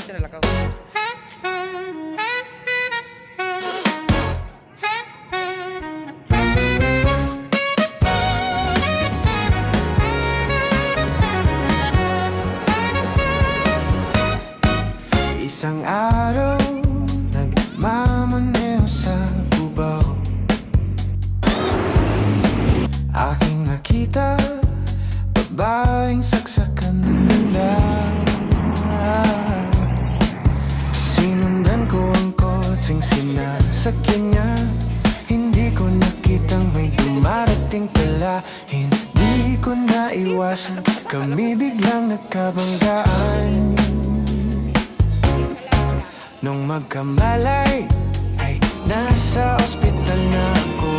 siya nalakaw. Isang araw, nagmamaneho sa Cubao. Aking nakita, babaeng saksakan ng ganda. Sinundan ko ang kotseng sinasakyan niya. Hindi ko nakitang may dumarating pala. Hindi ko naiwasan, kami biglang nagkabanggaan. Nung magkamalay, ay nasa ospital na ako.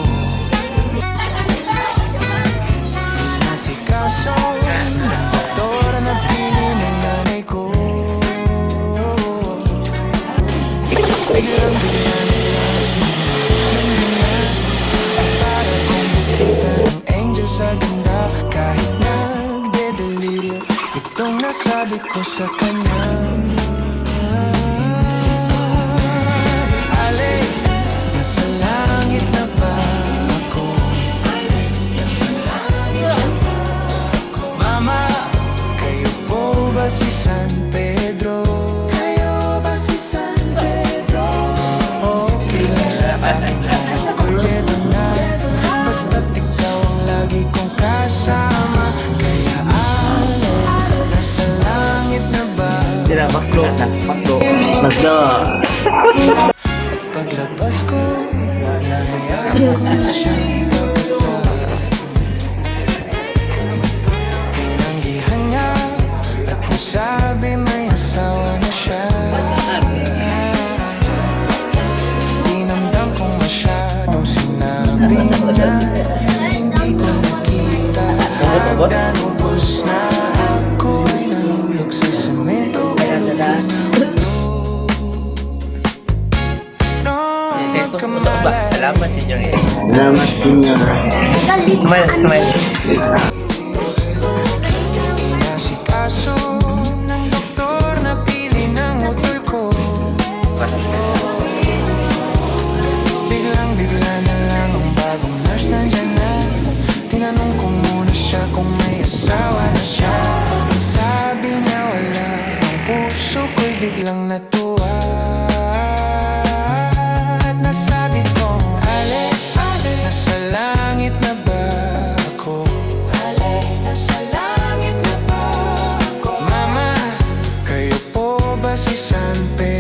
Nasikaso, doktora na pili ng nanay ko. Biglang bigla nila para kong nakita ng angel sa ganda. Kahit nagde-delirio, itong nasabi ko sa kanya. Si San Pedro, kayo ba si San Pedro? Okay lang sa akin kung ako'y dedo na. Basta't ikaw ang lagi kong kasama. Kaya alay, nasa langit na ba? Sila, maklo. Maklo. At paglabas ko, nahayaan ko na siyang pag-asa. Tinanggihan niya at nasabi may asawa na siya. Dinamdam kong masyadong sinabi niya. Hindi ko nakita hanggang ubos na ako ay nahulog sa semento. Salamat, senyor. Salamat, senyor. Smile, smile. Inasikaso ng doktor na pili ng utol ko. Biglang-bigla na lang ang bagong nurse nandyan na. Tinanong ko muna siya kung may asawa na siya. Ang sabi niya wala, ang puso ko'y biglang natuwa. At nasabi kong ale, nasa langit na ba ako? Ale, nasa langit na ba ako? Mama, kayo po ba si San Pedro?